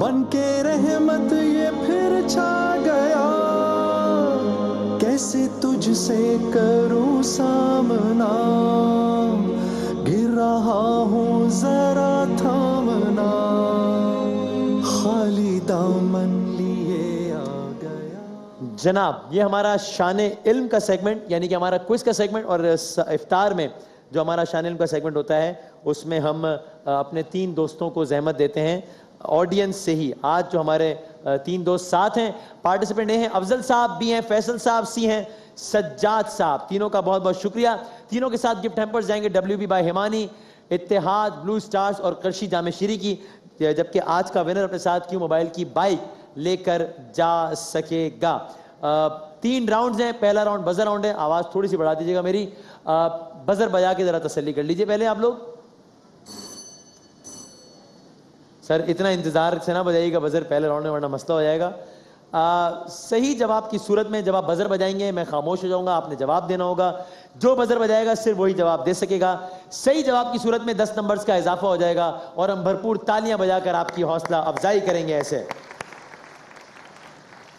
बन के रहमत ये फिर छा गया, कैसे तुझसे करूं सामना, गिर रहा हूं जरा थामना, खाली दामन लिए आ गया। जनाब, ये हमारा शान इल्म का सेगमेंट यानी कि हमारा क्विज का सेगमेंट, और इफ्तार में जो हमारा शान इल्म का सेगमेंट होता है उसमें हम अपने 3 दोस्तों को जहमत देते हैं ऑडियंस से ही। आज जो हमारे 3 दोस्त साथ हैं, पार्टिसिपेंट हैं अफजल साहब, बी हैं फैसल साहब, सी हैं सज्जाद साहब। तीनों का बहुत बहुत शुक्रिया। तीनों के साथ गिफ्ट हैम्पर्स जाएंगे WB by Himani, Ittehad, Blue Stars और करशी जामेशीरी की, जबकि आज का विनर अपने साथ क्यू मोबाइल की बाइक लेकर जा सकेगा। 3 राउंड्स हैं। पहला राउंड बजर राउंड है। आवाज थोड़ी सी बढ़ा दीजिएगा मेरी। बजर बजा के जरा तसल्ली कर लीजिए पहले आप लोग। सर इतना इंतजार से ना बजाइएगा बजर पहले राउंड में, वरना मसला हो जाएगा। सही जवाब की सूरत में जब आप बजर बजाएंगे मैं खामोश हो जाऊंगा, आपने जवाब देना होगा। जो बजर बजाएगा सिर्फ वही जवाब दे सकेगा। सही जवाब की सूरत में 10 नंबर्स का इजाफा हो जाएगा और हम भरपूर तालियां बजाकर आपकी हौसला अफजाई करेंगे। ऐसे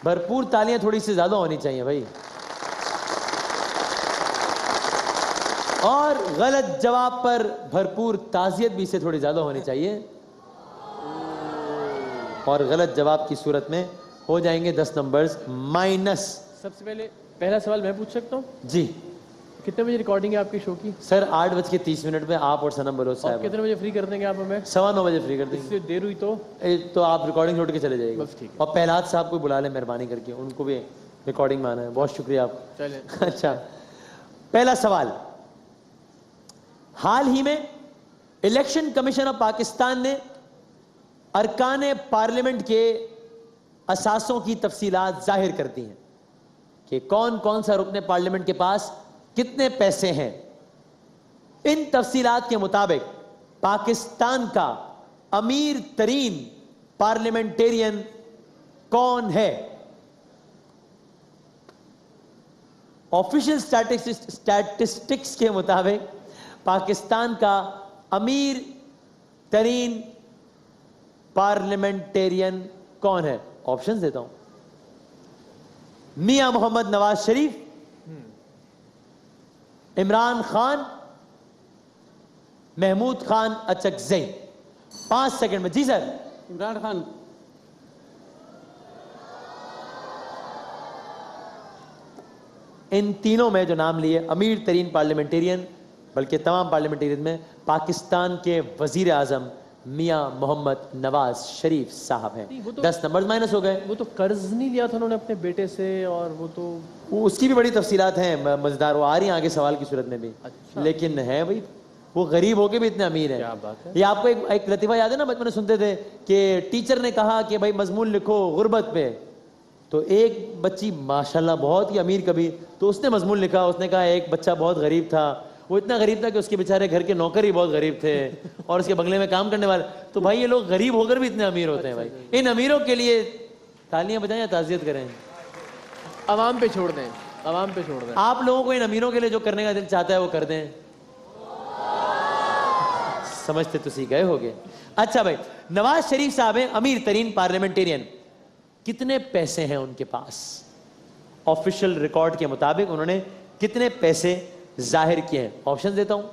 भरपूर तालियां थोड़ी सी ज्यादा होनी चाहिए भाई। और गलत जवाब पर भरपूर ताजियत भी से थोड़ी ज्यादा होनी चाहिए। और गलत जवाब की सूरत में हो जाएंगे 10 नंबर्स माइनस। सबसे पहले पहला सवाल मैं पूछ सकता हूँ जी। कितने बजे रिकॉर्डिंग है आपकी शो की? सर 8:30 में आप और सनम बलोच साहब। कितने बजे फ्री कर देंगे आप हमें? 9:15 बजे फ्री कर देंगे। इससे देर हुई तो आप रिकॉर्डिंग छोड़ के चले जाइए बस ठीक है। और पहलाद साहब को बुला लें मेहरबानी करके, उनको भी रिकॉर्डिंग में आना है। बहुत शुक्रिया आपका। चलें। अच्छा, पहला सवाल। हाल ही में इलेक्शन कमीशन ऑफ पाकिस्तान ने अरकान पार्लियामेंट के असासों की तफसीलात जाहिर कर दी हैं कि कौन कौन सा रुकने पार्लियामेंट के पास कितने पैसे हैं। इन तफसीलात के मुताबिक पाकिस्तान का अमीर तरीन पार्लियामेंटेरियन कौन है? ऑफिशियल स्टैटिस्टिक्स के मुताबिक पाकिस्तान का अमीर तरीन पार्लियामेंटेरियन कौन है? ऑप्शंस देता हूं। मियां मोहम्मद नवाज शरीफ, इमरान खान, महमूद खान अचकज़ई। 5 सेकंड में। जी सर। इमरान खान। इन तीनों में जो नाम लिए अमीर तरीन पार्लियामेंटेरियन, बल्कि तमाम पार्लियामेंटेरियन में पाकिस्तान के वजीर आजम मियां मोहम्मद नवाज शरीफ साहब हैं। 10 नंबर माइनस हो गए। वो तो कर्ज नहीं लिया था उन्होंने अपने बेटे से, और वो उसकी भी बड़ी तफसीलात हैं मजेदार, वो आ रही हैं आगे सवाल की सूरत में भी। अच्छा। लेकिन है भाई, वो गरीब होके भी इतने अमीर हैं। क्या बात है। ये आपको एक लतीफा याद है ना, बचपन में सुनते थे कि टीचर ने कहा कि भाई मजमून लिखो गुर्बत पे, तो एक बच्ची माशाल्लाह बहुत ही अमीर कभी, तो उसने मजमून लिखा। उसने कहा एक बच्चा बहुत गरीब था, वो इतना गरीब था कि उसके बेचारे घर के नौकर ही बहुत गरीब थे और उसके बंगले में काम करने वाले। तो भाई ये लोग गरीब होकर भी इतने अमीर होते हैं भाई। इन अमीरों के लिए तालियां बजाएं या ताज़ियत करें? आवाम पे छोड़ दें, आवाम पे छोड़ दें। आप लोगों को इन अमीरों के लिए जो करने का दिल चाहता है वो कर दें। समझते तो सी गए होगे। अच्छा भाई, नवाज शरीफ साहब हैं अमीर तरीन पार्लियामेंटेरियन। कितने पैसे हैं उनके पास? ऑफिशियल रिकॉर्ड के मुताबिक उन्होंने कितने पैसे जाहिर किए हैं? ऑप्शन देता हूं।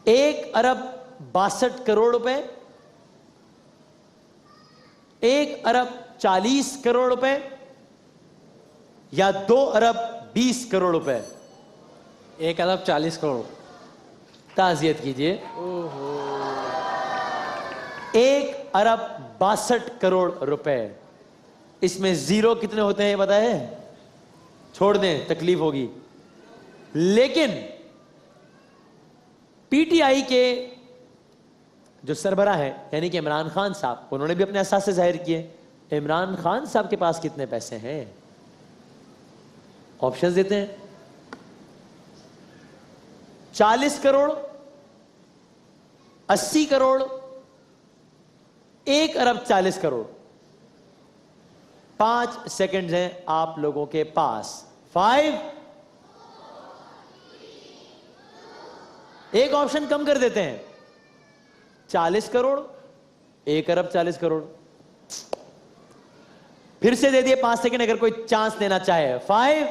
1 अरब 62 करोड़ रुपए, 1 अरब 40 करोड़ रुपए, या 2 अरब 20 करोड़ रुपए? 1 अरब 40 करोड़। ताज़ियत कीजिए। 1 अरब 62 करोड़ रुपए। इसमें जीरो कितने होते हैं बताए? छोड़ दें, तकलीफ होगी। लेकिन पीटीआई के जो सरबराह है यानी कि इमरान खान साहब, उन्होंने भी अपने असासे जाहिर किए। इमरान खान साहब के पास कितने पैसे हैं? ऑप्शंस देते हैं। 40 करोड़, 80 करोड़, 1 अरब 40 करोड़। 5 सेकंड हैं आप लोगों के पास। 5। एक ऑप्शन कम कर देते हैं। 40 करोड़, 1 अरब 40 करोड़। फिर से दे दिए 5 सेकंड अगर कोई चांस देना चाहे। 5,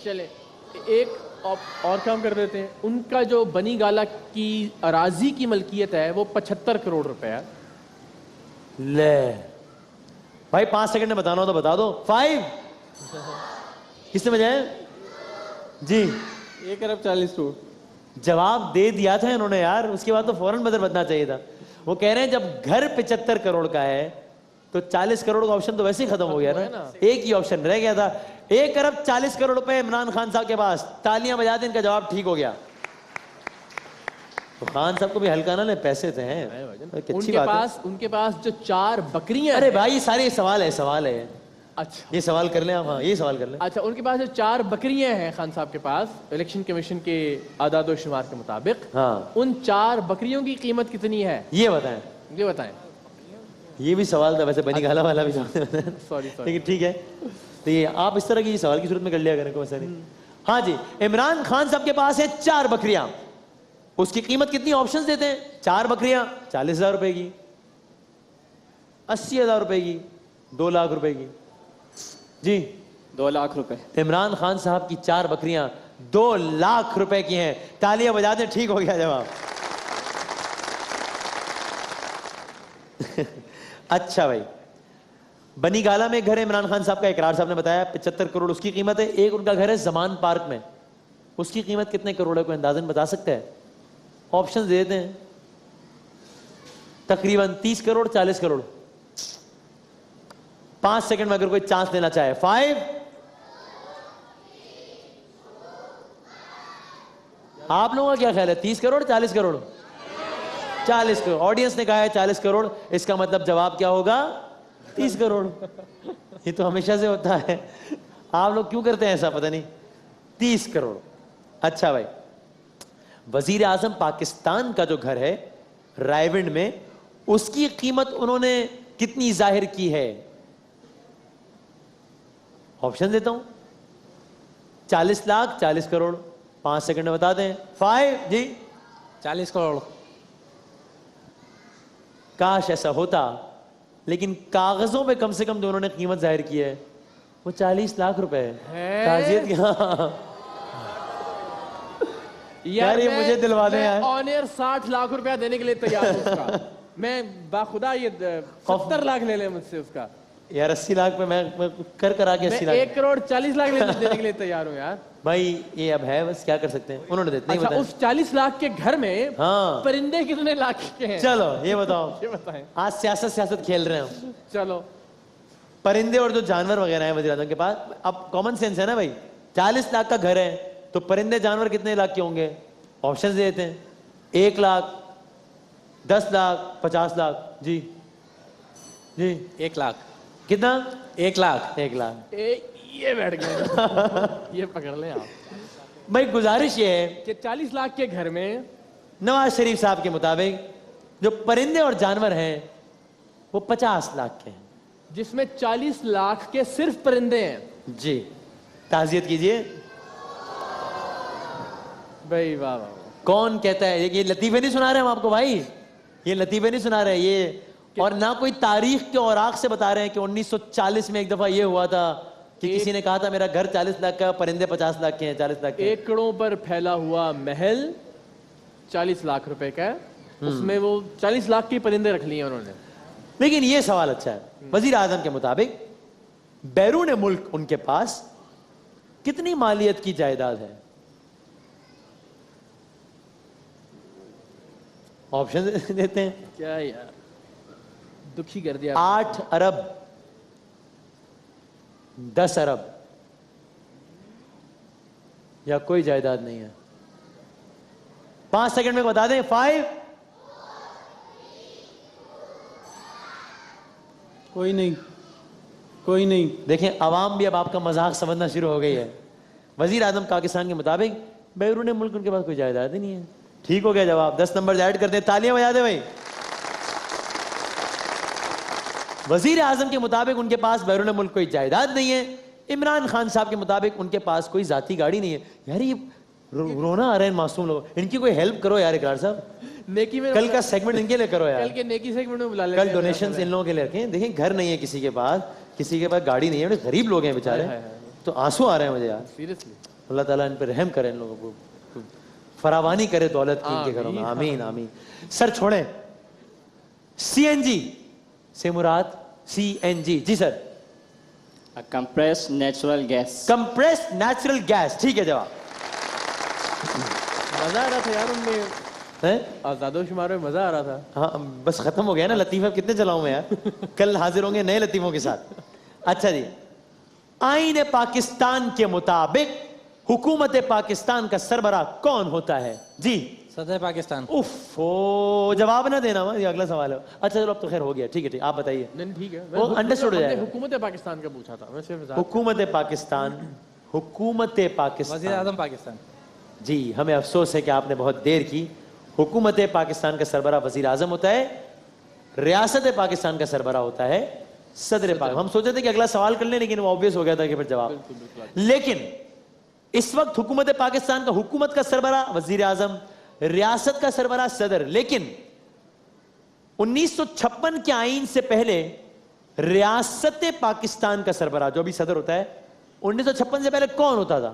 चले एक और काम कर देते हैं। उनका जो बनी गाला की अराजी की मलकियत है वो 75 करोड़ रुपए है। ले भाई 5 सेकंड में बताना हो तो बता दो। 5 किसने बजाया जी? 1 अरब 40 करोड़। जवाब दे दिया था इन्होंने यार, उसके बाद तो फौरन बदल बदलना चाहिए था। वो कह रहे हैं जब घर 75 करोड़ का है तो 40 करोड़ का ऑप्शन तो वैसे ही खत्म हो गया ना, एक ही ऑप्शन रह गया था। 1 अरब 40 करोड़ रुपए इमरान खान साहब के पास। तालियां बजा दें, इनका जवाब ठीक हो गया। तो खान साहब को भी हल्का ना ले, पैसे थे हैं। अच्छी बात है। उनके पास जो 4 बकरियां अरे हैं। भाई सारे सवाल है। अच्छा, ये सवाल कर लें आप। हाँ ये सवाल कर लें। अच्छा, उनके पास जो 4 बकरियां हैं खान साहब के पास, इलेक्शन कमीशन के आदाद व शुमार के मुताबिक, हाँ उन 4 बकरियों की कीमत कितनी है ये बताएं। ये बताएं। ये भी सवाल था वैसे, बनी गाला वाला भी सवाल था। सॉरी लेकिन ठीक है, तो ये आप इस तरह की सवाल की सूरत में कर लिया करें, कोई ऐसा नहीं। हाँ जी, इमरान खान साहब के पास है 4 बकरियां। उसकी कीमत कितनी? ऑप्शंस देते हैं। 4 बकरियां 40,000 रुपए की, 80,000 रुपए की, 2 लाख रुपए की। जी 2 लाख रुपए। इमरान खान साहब की 4 बकरियां 2 लाख रुपए की हैं। तालियां बजा दें, ठीक हो गया जवाब। अच्छा भाई, बनी गाला में घर है इमरान खान साहब का, इकरार साहब ने बताया 75 करोड़ उसकी कीमत है। एक उनका घर है जमान पार्क में, उसकी कीमत कितने करोड़ है? कोई अंदाजन बता सकता है? ऑप्शन दे देते हैं। तकरीबन 30 करोड़, 40 करोड़। 5 सेकंड में अगर कोई चांस देना चाहे। 5, आप लोगों का क्या ख्याल है? 30 करोड़, 40 करोड़? 40 करोड़। ऑडियंस ने कहा है 40 करोड़, इसका मतलब जवाब क्या होगा? 30 करोड़। ये तो हमेशा से होता है, आप लोग क्यों करते हैं ऐसा पता नहीं। 30 करोड़। अच्छा भाई, वजीर आजम पाकिस्तान का जो घर है रायविंड में, उसकी कीमत उन्होंने कितनी जाहिर की है? ऑप्शन देता हूं। 40 लाख, 40 करोड़। 5 सेकंड में बता दें। 5 जी 40 करोड़। काश ऐसा होता, लेकिन कागजों पे कम से कम जो उन्होंने कीमत जाहिर की है वो 40 लाख रुपए है। ताजियत की। हाँ यार ये मुझे दिलवा दें यार। ऑन एयर 60 लाख रुपया देने के लिए तैयार हूं उसका। मैं बाखुदा ये 70 लाख ले ले मुझसे उसका। यार 80 लाख पे मैं कर आके 80 मैं लाख 1 करोड़ 40 लाख देने के लिए तैयार हूं यार। भाई ये अब है, बस क्या कर सकते हैं, उन्होंने देते नहीं अच्छा, बताया। उस 40 लाख के घर में हाँ परिंदे कितने लाख के हैं? चलो ये बताओ। ये बताएं। आज सियासत खेल रहे हैं हम। चलो, परिंदे और जो जानवर वगैरह हैं वजीर आजम के पास, अब कॉमन सेंस है ना भाई। 40 लाख का घर है तो परिंदे जानवर कितने लाख के होंगे? ऑप्शन दे देते हैं। 1 लाख, 10 लाख, 50 लाख। जी जी 1 लाख। कितना? 1 लाख। 1 लाख। ये बैठ गए। ये पकड़ ले आप। भाई गुजारिश ये है कि 40 लाख के घर में नवाज शरीफ साहब के मुताबिक जो परिंदे और जानवर हैं वो 50 लाख के हैं, जिसमें 40 लाख के सिर्फ परिंदे हैं। जी ताजियत कीजिए। भाई वाह वाह। कौन कहता है? ये लतीफे नहीं सुना रहे हम आपको भाई, ये लतीफे नहीं सुना रहे ये, और ना कोई तारीख के औराक से बता रहे हैं कि 1940 में एक दफा ये हुआ था कि किसी ने कहा था मेरा घर 40 लाख का, परिंदे 50 लाख के हैं, 40 लाख के हैं। एकड़ों पर फैला हुआ महल 40 लाख रुपए का है, उसमें वो 40 लाख के परिंदे रख लिए उन्होंने। लेकिन ये सवाल अच्छा है, वजीर आजम के मुताबिक बैरून मुल्क उनके पास कितनी मालियत की जायदाद है? ऑप्शन देते हैं। क्या यार, दुखी कर दिया। 8 अरब, 10 अरब, या कोई जायदाद नहीं है? 5 सेकंड में बता दें। 5, कोई नहीं, कोई नहीं। देखें अवाम भी अब आपका मजाक समझना शुरू हो गई है। वजीर आजम पाकिस्तान के मुताबिक बैरून मुल्क उनके पास कोई जायदाद ही नहीं है। ठीक हो गया जवाब। 10 नंबर ऐड करते हैं, तालियां बजा दे भाई। वजीर आजम के मुताबिक उनके पास बैरून मुल्क कोई जायदाद नहीं है। इमरान खान साहब के मुताबिक उनके पास कोई जाती गाड़ी नहीं है। यार ये रोना आ रहा है इन मासूम लोगों, इनकी कोई हेल्प करो यार इकरार साहब, नेकी में कल का सेगमेंट इनके लिए करो कल यार, के नेकी सेगमेंट में बुला लेंगे। कल डोनेशन इन लोगों के लिए रखें। देखिए घर नहीं है किसी के पास गाड़ी नहीं है, बड़े गरीब लोग हैं बेचारे, तो आंसू आ रहे हैं मुझे यार। सीरियसली अल्लाह ताला इन पर रहम करे, इन लोगों को फरावानी करे दौलत की इनके घरों में, आमीन आमीन। सर छोड़ें, सीएनजी से मुराद सीएनजी, जी sir. Compressed natural gas. Compressed natural gas, ठीक है जवाब। मजा आ रहा था यार उनमें, हैं? आजादो शुमार में मजा आ रहा था। हाँ बस खत्म हो गया ना लतीफ़ा, कितने चलाऊं मैं यार, कल हाजिर होंगे नए लतीफ़ों के साथ। अच्छा जी, आईन पाकिस्तान के मुताबिक हुकूमत पाकिस्तान का सरबराह कौन होता है? जी सदर पाकिस्तान। उफ ओ, जवाब ना देना, ये अगला सवाल है। अच्छा चलो अब तो खैर हो गया, ठीक है ठीक, आप बताइए। नहीं ठीक है, वो अंडरस्टूड हो जाएगा। हुकूमत पाकिस्तान का पूछा था मैं सिर्फ। हुकूमत पाकिस्तान, हुकूमत वज़ीर पाकिस्तान, आज़म पाकिस्तान। जी हमें अफसोस है कि आपने बहुत देर की। हुकूमत पाकिस्तान का सरबराह वजीर आजम होता है, रियासत पाकिस्तान का सरबराह होता है सदर पाक। हम सोचे थे कि अगला सवाल कर लें, लेकिन वो ऑब्वियस हो गया था कि फिर जवाब। लेकिन इस वक्त हुकूमत पाकिस्तान का हुकूमत का सरबराह वजीर आजम, रियासत का सरबराह सदर। लेकिन 1956 के आईन से पहले रियासत पाकिस्तान का सरबराह जो अभी सदर होता है, 1956 से पहले कौन होता था?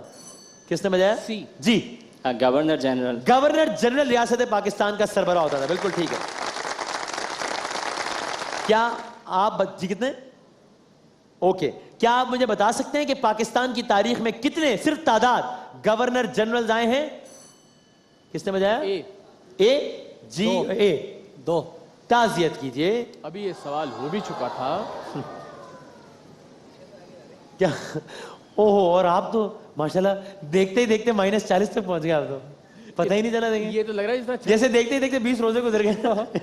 किसने बजाया? सी। जी गवर्नर जनरल। गवर्नर जनरल रियासत पाकिस्तान का सरबराह होता था, बिल्कुल ठीक है। क्या आप जी कितने? ओके, क्या आप मुझे बता सकते हैं कि पाकिस्तान की तारीख में कितने सिर्फ तादाद गवर्नर जनरल आए हैं? किसने बजाया? ए जी दो। ए दो। ताजियत कीजिए। अभी ये सवाल हो भी चुका था। क्या ओहो, और आप तो माशाल्लाह देखते ही देखते -40 तक पहुंच गए आप तो, पता ही नहीं चला। देखें ये तो लग रहा है जैसे देखते ही देखते 20 रोजे गुजर गए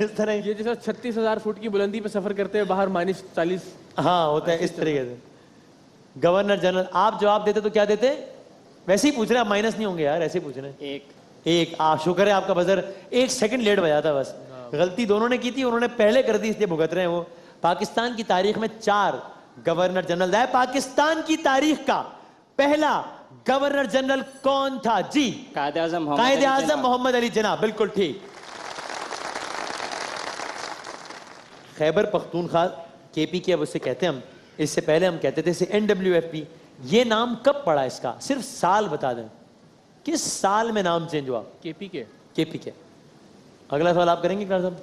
इस तरह। ये जैसा 36,000 फुट की बुलंदी पे सफर करते हैं, बाहर -40। हाँ होता है इस तरीके से। गवर्नर जनरल, आप जवाब देते तो क्या देते? वैसे ही पूछ रहे, आप माइनस नहीं होंगे यार, ऐसे ही पूछ रहे। एक शुक्र है आपका बजर 1 सेकंड लेट बजा था बस। गलती दोनों ने की थी, उन्होंने पहले कर दी, इसलिए भुगत रहे हैं वो। पाकिस्तान की तारीख में 4 गवर्नर जनरल है। पाकिस्तान की तारीख का पहला गवर्नर जनरल कौन था? जी कायदे आजम मोहम्मद अली जिन्ना, बिल्कुल ठीक। खैबर पख्तूनख्वा केपी की अब उसे कहते हैं हम, इससे पहले हम कहते थे इसे NWFP। ये नाम कब पड़ा इसका? सिर्फ साल बता दें, किस साल में नाम चेंज हुआ? केपी के। केपी के। अगला सवाल आप करेंगे क्या साहब?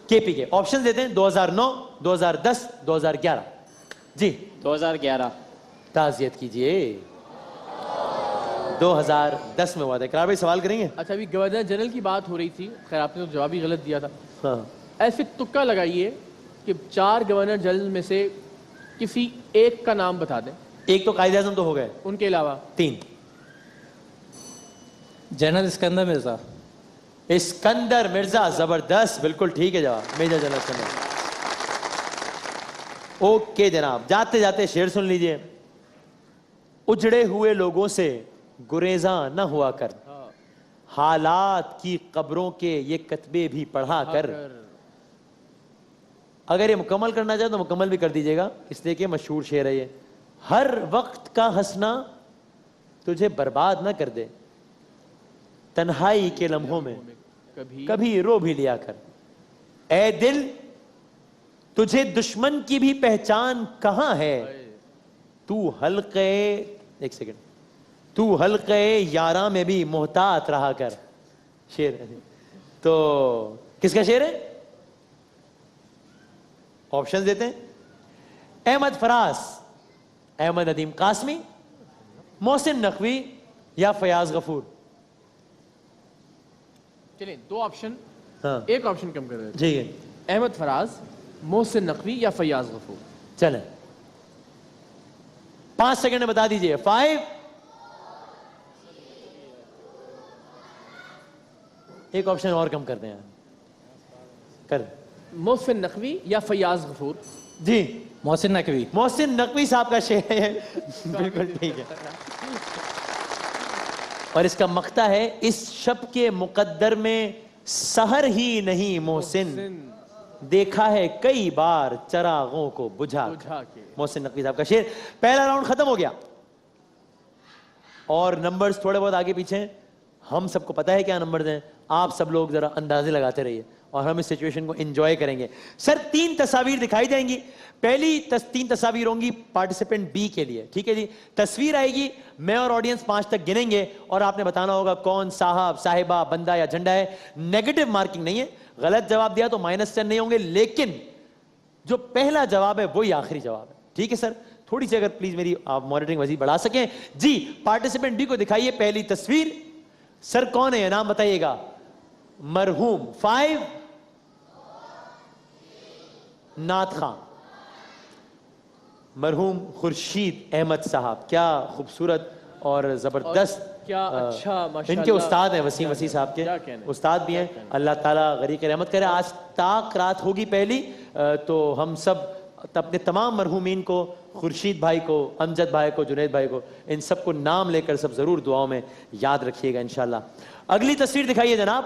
केपी के ऑप्शन देते हैं 2009, 2010, 2011। जी 2011। ताजियत कीजिए, 2010 में हुआ था। इकरार भाई सवाल करेंगे? अच्छा, अभी गवर्नर जनरल की बात हो रही थी, खैर आपने तो जवाब ही गलत दिया था। हाँ ऐसे तुक्का लगाइए कि 4 गवर्नर जनरल में से किसी एक का नाम बता दें। एक तो कायदे आज़म तो हो गए, उनके अलावा 3। जनरल सिकंदर मिर्जा। इस्कंदर मिर्जा, जबरदस्त, बिल्कुल ठीक है जवाब, मेजर जनरल इस्कंदर। ओके जनाब, जाते जाते शेर सुन लीजिए। उजड़े हुए लोगों से गुरेजा न हुआ कर, हालात की कब्रों के ये कतबे भी पढ़ा कर। अगर ये मुकम्मल करना चाहे तो मुकम्मल भी कर दीजिएगा, इसलिए कि मशहूर शेर है ये। हर वक्त का हंसना तुझे बर्बाद ना कर दे, तन्हाई के लम्हों में कभी रो भी लिया कर। ए दिल, तुझे दुश्मन की भी पहचान कहां है, तू हल्के, एक सेकंड, तू हल्के यारा में भी मोहतात रहा कर। शेर है तो किसका शेर है? ऑप्शन देते हैं, अहमद फराज, अहमद नदीम कासमी, मोहसिन नकवी या फयाज गफूर। चलिए 2 ऑप्शन, हाँ एक ऑप्शन कम कर देते जी है, हैं। अहमद फराज, मोहसिन नकवी या फयाज गफूर। चले 5 सेकंड में बता दीजिए। 5, एक ऑप्शन और कम कर दें कर। मोहसिन नकवी या फयाज गफूर। जी मोहसिन नकवी। मोहसिन नकवी साहब का शेर है, बिल्कुल ठीक है। और इसका मक्ता है, इस शब के मुकद्दर में सहर ही नहीं मोहसिन, देखा है कई बार चरागों को बुझा के। मोहसिन नकवी साहब का शेर। पहला राउंड खत्म हो गया और नंबर्स थोड़े बहुत आगे पीछे हैं, हम सबको पता है क्या नंबर्स हैं, आप सब लोग जरा अंदाजे लगाते रहिए और हम इस सिचुएशन को एंजॉय करेंगे। सर 3 तस्वीर दिखाई जाएंगी, पहली 3 तस्वीर होंगी पार्टिसिपेंट बी के लिए, ठीक है जी। तस्वीर आएगी, मैं और ऑडियंस 5 तक गिनेंगे और आपने बताना होगा कौन साहब, साहिबा, बंदा या झंडा है। नेगेटिव मार्किंग नहीं है, गलत जवाब दिया तो -10 नहीं होंगे, लेकिन जो पहला जवाब है वही आखिरी जवाब है, ठीक है सर। थोड़ी सी अगर प्लीज मेरी आप मॉनिटरिंग वजी बढ़ा सकें जी। पार्टिसिपेंट बी को दिखाइए पहली तस्वीर। सर कौन है, नाम बताइएगा। मरहूम 5 नात खां, मरहूम खुर्शीद अहमद साहब। क्या खूबसूरत और जबरदस्त, क्या अच्छा माशाल्लाह। इनके उस्ताद हैं वसीम वसी साहब के उस्ताद भी हैं, अल्लाह ताला गरीक रहमत करे। आज ताक रात होगी पहली, तो हम सब अपने तमाम मरहूमीन को, खुर्शीद भाई को, अमजद भाई को, जुनैद भाई को, इन सबको नाम लेकर सब जरूर दुआओं में याद रखिएगा इंशाल्लाह। अगली तस्वीर दिखाइए जनाब,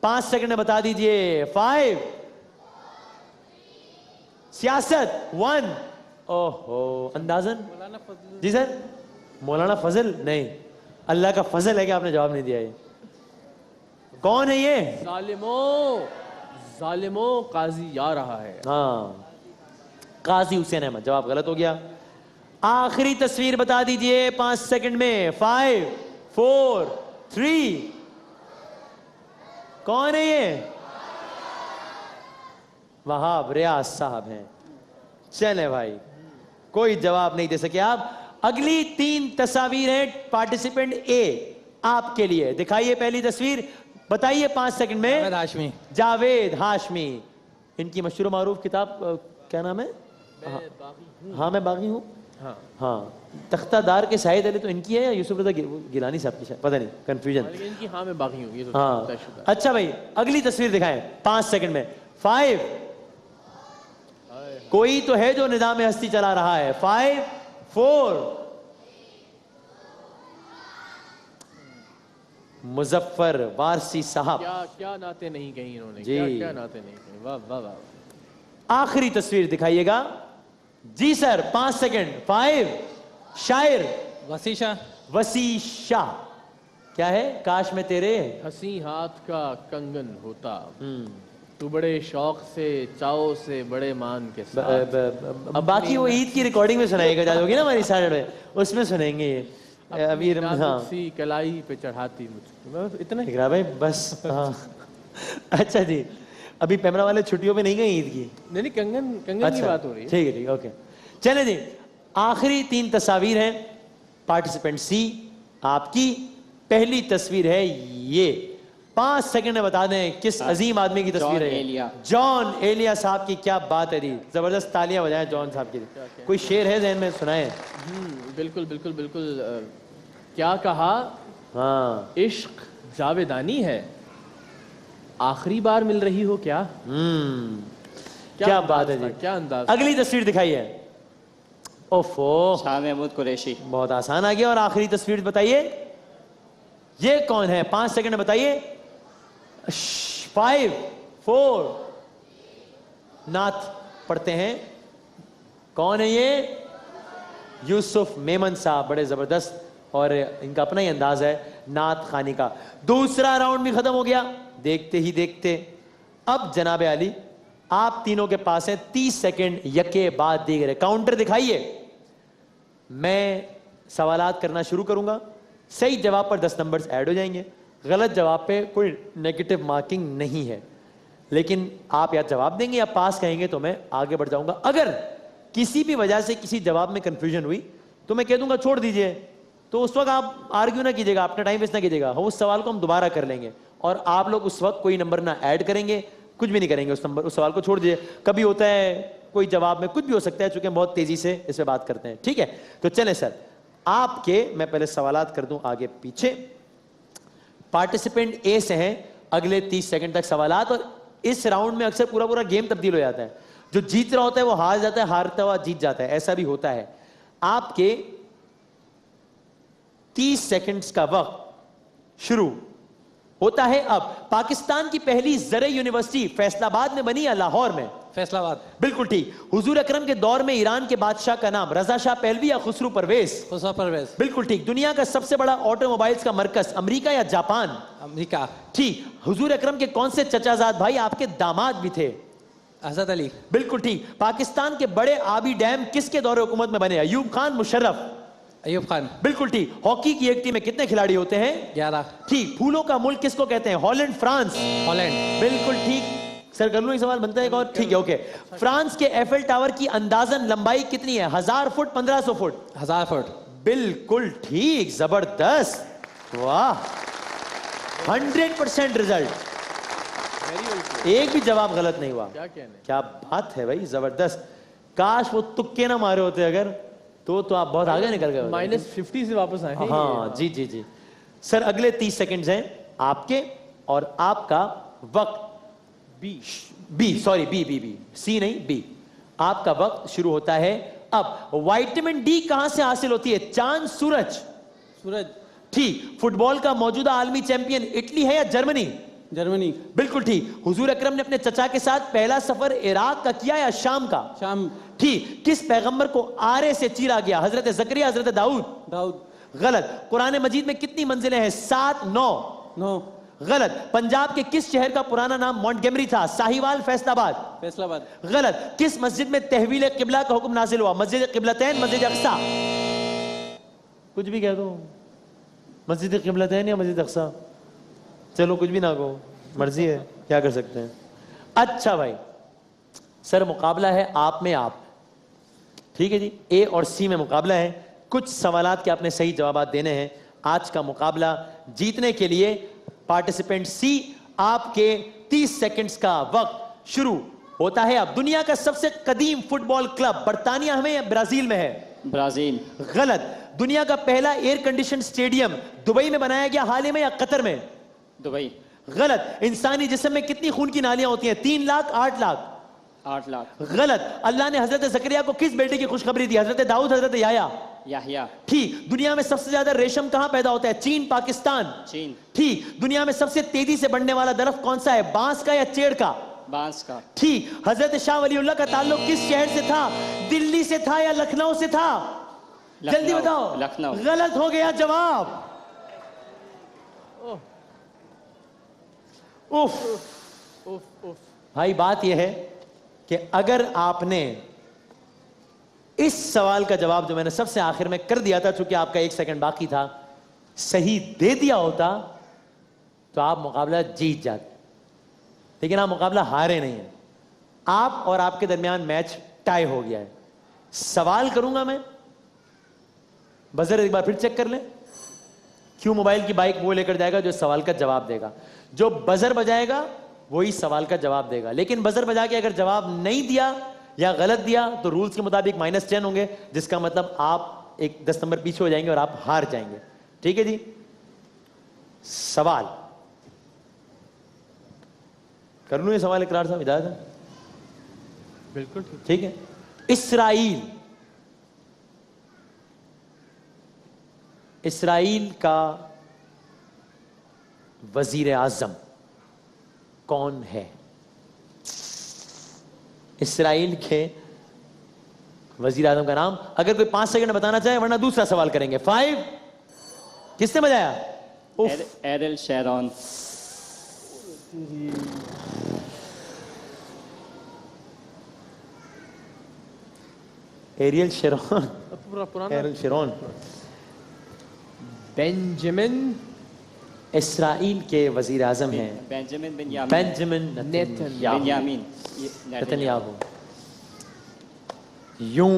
5 सेकंड में बता दीजिए। 5 सियासत 1। ओहो, अंदाजन जी सर, मौलाना फजल नहीं, अल्लाह का फजल है कि आपने जवाब नहीं दिया। ये कौन है ये? जालिमो काजी आ रहा है। हाँ, काजी हुसैन अहमद। जवाब गलत हो गया। आखिरी तस्वीर बता दीजिए 5 सेकंड में। 5 4 3। कौन है ये? वहाब रियाज साहब हैं। चले भाई, कोई जवाब नहीं दे सके आप। अगली 3 तस्वीर है पार्टिसिपेंट ए आपके लिए। दिखाइए पहली तस्वीर, बताइए 5 सेकंड में। जावेद हाशमी। जावेद हाशमी, इनकी मशहूर मारूफ किताब क्या नाम है? हाँ मैं बागी हूँ। हाँ, तख्तादार के शाहिद अली तो इनकी है या यूसुफ रजा गिलानी साहब की, पता नहीं, कंफ्यूजन। इनकी हाँ मैं बागी हूँ, ये तो हाँ। अच्छा भाई, अगली तस्वीर दिखाएं 5 सेकंड में। 5 कोई तो है जो निजाम हस्ती चला रहा है। 5 4 मुजफ्फर वारसी साहब। क्या नाते नहीं कही इन्होंने, जी। क्या नाते नहीं कही। वाह वाह वाह। आखिरी तस्वीर दिखाइएगा जी सर, 5 सेकंड। 5 शायर वसीशा। वसी शाह। क्या है? काश में तेरे हंसी हाथ का कंगन होता, तू बड़े शौक से चाव से बड़े मान के साथ। अब बाकी वो ईद की रिकॉर्डिंग में सुनाएगा जाओगी ना हमारी साइड में, उसमें सुनेंगे ये। अभी हाँ, कलाई पे चढ़ाती मुझको, इतना ठीक रहा भाई बस। हाँ अच्छा जी, अभी पैमरा वाले छुट्टियों पे नहीं गए ईद की? नहीं, कंगन की बात हो रही है। ठीक है, ठीक है, ओके। चले जी, आखिरी 3 तस्वीर हैं पार्टिसिपेंट सी आपकी। पहली तस्वीर है ये, 5 सेकंड में बता दें किस अजीम आदमी की तस्वीर है। जॉन एलिया साहब की। क्या बात है जी, जबरदस्त तालियां बजाएं जॉन साहब की। कोई शेर है ज़हन में, सुनाए? बिल्कुल बिल्कुल बिल्कुल। क्या कहा? हाँ, इश्क जावेदानी है, आखिरी बार मिल रही हो क्या? क्या बात है जी, क्या अंदाज। अगली तस्वीर दिखाइए। ओफो, शाह महमूद कुरैशी। बहुत आसान आ गया। और आखिरी तस्वीर बताइए, ये कौन है? 5 सेकंड में बताइए। 5 4 नात पढ़ते हैं। कौन है ये? यूसुफ मेमन साहब, बड़े जबरदस्त, और इनका अपना ही अंदाज है नात खानी का। दूसरा राउंड भी खत्म हो गया देखते ही देखते। अब जनाबे अली आप तीनों के पास है 30 सेकंड यके बाद दीगरे। काउंटर दिखाइए, मैं सवालात करना शुरू करूंगा। सही जवाब पर 10 नंबर्स ऐड हो जाएंगे, गलत जवाब पे कोई नेगेटिव मार्किंग नहीं है। लेकिन आप या जवाब देंगे या पास कहेंगे तो मैं आगे बढ़ जाऊंगा। अगर किसी भी वजह से किसी जवाब में कंफ्यूजन हुई तो मैं कह दूंगा छोड़ दीजिए, तो उस वक्त आप आर्ग्यू ना कीजिएगा, अपना टाइम वेस्ट ना कीजिएगा। उस सवाल को हम दोबारा कर लेंगे और आप लोग उस वक्त कोई नंबर ना ऐड करेंगे, कुछ भी नहीं करेंगे। उस सवाल को छोड़ दीजिए। कभी होता है कोई जवाब में कुछ भी हो सकता है, चूंकि हम बहुत तेजी से इस पर बात करते हैं, ठीक है। तो चलें सर, आपके मैं पहले सवालात कर दूं आगे पीछे। पार्टिसिपेंट ए से हैं अगले 30 सेकंड तक सवालात। और इस राउंड में अक्सर पूरा पूरा गेम तब्दील हो जाता है, जो जीत रहा होता है वो हार जाता है, हारता हुआ जीत जाता है, ऐसा भी होता है। आपके 30 सेकंड्स का वक्त शुरू होता है अब। पाकिस्तान की पहली ज़रे यूनिवर्सिटी फैसलाबाद में बनी या लाहौर में? फैसलाबाद। बिल्कुल ठीक। हुजूर अकरम के दौर में ईरान के बादशाह का नाम रजा शाह पहलवी या खुसरू परवेज? खुसरो परवेज। बिल्कुल ठीक। दुनिया का सबसे बड़ा ऑटोमोबाइल्स का मरकज अमेरिका या जापान? अमेरिका। ठीक। हुजूर अकरम के कौन से चचाजाद भाई आपके दामाद भी थे? हजरत अली। बिल्कुल ठीक। पाकिस्तान के बड़े आबी डैम किसके दौरे हुकूमत में बने? अयूब खान, मुशर्रफ? अयूब खान। बिल्कुल ठीक। हॉकी की एक टीम में कितने खिलाड़ी होते हैं? 11। ठीक। फूलों का मुल्क किसको कहते हैं? Holland, France? हॉलैंड। बिल्कुल ठीक। सर कर लूं एक सवाल बनता है एक और? ठीक है, ओके। फ्रांस के एफएल टावर की अंदाजन लंबाई कितनी है? 1000 फुट, 1500 फुट? 1000 फुट। बिल्कुल ठीक, जबरदस्त, वाह, 100% रिजल्ट, एक भी जवाब गलत नहीं हुआ। क्या कहने। क्या बात है भाई, जबरदस्त। काश वो तुक्के ना मारे होते अगर, तो आप बहुत आगे निकल गए होते। -50 से वापस आए हैं। हाँ जी जी जी। सर अगले 30 सेकंड्स हैं आपके और आपका वक्त बी सॉरी बी सी नहीं बी। आपका वक्त शुरू होता है अब। विटामिन डी कहां से हासिल होती है? चांद, सूरज? सूरज। ठीक। फुटबॉल का मौजूदा आलमी चैंपियन इटली है या जर्मनी? जर्मनी। बिल्कुल ठीक। हुजूर अकरम ने अपने चचा के साथ पहला सफर इराक का किया या शाम का? शाम। ठीक। किस पैगंबर को आरे से चीरा गया? हजरत जकरिया, हजरत दाऊद? दाऊद। गलत। कुरान मजीद में कितनी मंजिलें हैं? 7, 9? 9। गलत। पंजाब के किस शहर का पुराना नाम मॉन्टगेमरी था? साहिवाल, फैसलाबाद? फैसलाबाद। गलत। किस मस्जिद में तहवील किबला का हुक्म नाजिल हुआ? मस्जिद किबलतैन, मस्जिद अक्सा? कुछ भी कह दो, मस्जिद किबलतैन या मस्जिद अक्सा, चलो कुछ भी ना कहो, मर्जी है, क्या कर सकते हैं। अच्छा भाई, सर मुकाबला है आप में आप, ठीक है जी। ए और सी में मुकाबला है। कुछ सवालात के आपने सही जवाब देने हैं। आज का मुकाबला जीतने के लिए पार्टिसिपेंट सी, आपके 30 सेकंड्स का वक्त शुरू होता है अब। दुनिया का सबसे कदीम फुटबॉल क्लब बर्तानिया में या ब्राजील में है? ब्राजील। गलत। दुनिया का पहला एयर कंडीशन स्टेडियम दुबई में बनाया गया हाल ही में या कतर में? दुबई। गलत। इंसानी जिस्म में कितनी खून की नालियां होती हैं? 3 लाख, 8 लाख? 8 लाख। गलत। अल्लाह ने हजरत जकरिया को किस बेटे की खुशखबरी दी? हजरत दाऊद, हजरत याया? याहिया। ठीक। दुनिया में सबसे ज्यादा रेशम कहां पैदा होता है? चीन, पाकिस्तान? चीन। ठीक। दुनिया में सबसे तेजी से बढ़ने वाला दरख्त कौन सा है? बांस का या चेड़ का? बांस का। ठीक। हजरत शाह वलीउल्लाह का ताल्लुक किस शहर से था? दिल्ली से था या लखनऊ से था? जल्दी बताओ। लखनऊ। गलत हो गया जवाब। उफ उफ उफ। भाई बात यह है कि अगर आपने इस सवाल का जवाब जो मैंने सबसे आखिर में कर दिया था, चूंकि आपका 1 सेकंड बाकी था, सही दे दिया होता तो आप मुकाबला जीत जाते, लेकिन आप मुकाबला हारे नहीं हैं। आप और आपके दरमियान मैच टाई हो गया है। सवाल करूंगा मैं, बजर एक बार फिर चेक कर लें। क्यों मोबाइल की बाइक वो लेकर जाएगा जो सवाल का जवाब देगा। जो बजर बजाएगा वही सवाल का जवाब देगा, लेकिन बजर बजा के अगर जवाब नहीं दिया या गलत दिया तो रूल्स के मुताबिक -10 होंगे, जिसका मतलब आप एक 10 नंबर पीछे हो जाएंगे और आप हार जाएंगे। ठीक है जी। सवाल कर लूं ये सवाल इकरार साहब, इजाजत है? बिल्कुल ठीक है। इसराइल का वजीर आजम कौन है? इसराइल के वजीर आजम का नाम अगर कोई 5 सेकंड बताना चाहे, वरना दूसरा सवाल करेंगे। 5। किसने बजाया? Ariel Sharon. Ariel Sharon? पूरा पुराना। एरियल शेरॉन बेंजामिन इसराइल के वजीर आजम हैं। बेंजामिन बिन्यामीन। बेंजामिन बिन्यामीन नेतन्याहू। यूं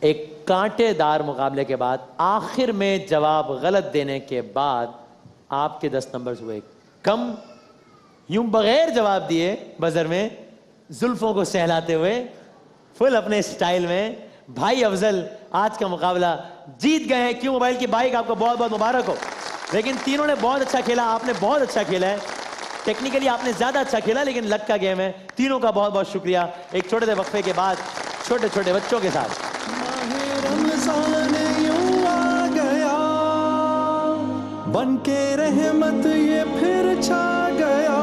एक कांटेदार मुकाबले के बाद आखिर में जवाब गलत देने के बाद आपके 10 नंबर हुए कम। यूं बगैर जवाब दिए बजर में जुल्फों को सहलाते हुए फुल अपने स्टाइल में भाई अफजल आज का मुकाबला जीत गए हैं। क्यों मोबाइल की बाइक आपको बहुत बहुत मुबारक हो। लेकिन तीनों ने बहुत अच्छा खेला, आपने बहुत अच्छा खेला है। टेक्निकली आपने ज्यादा अच्छा खेला, लेकिन लक का गेम है। तीनों का बहुत बहुत शुक्रिया। एक छोटे से वक्फे के बाद छोटे छोटे बच्चों के साथ माहे रमजान यूं आ गया, बन के रहमत ये फिर छा गया।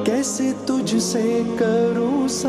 कैसे से तुझसे करूं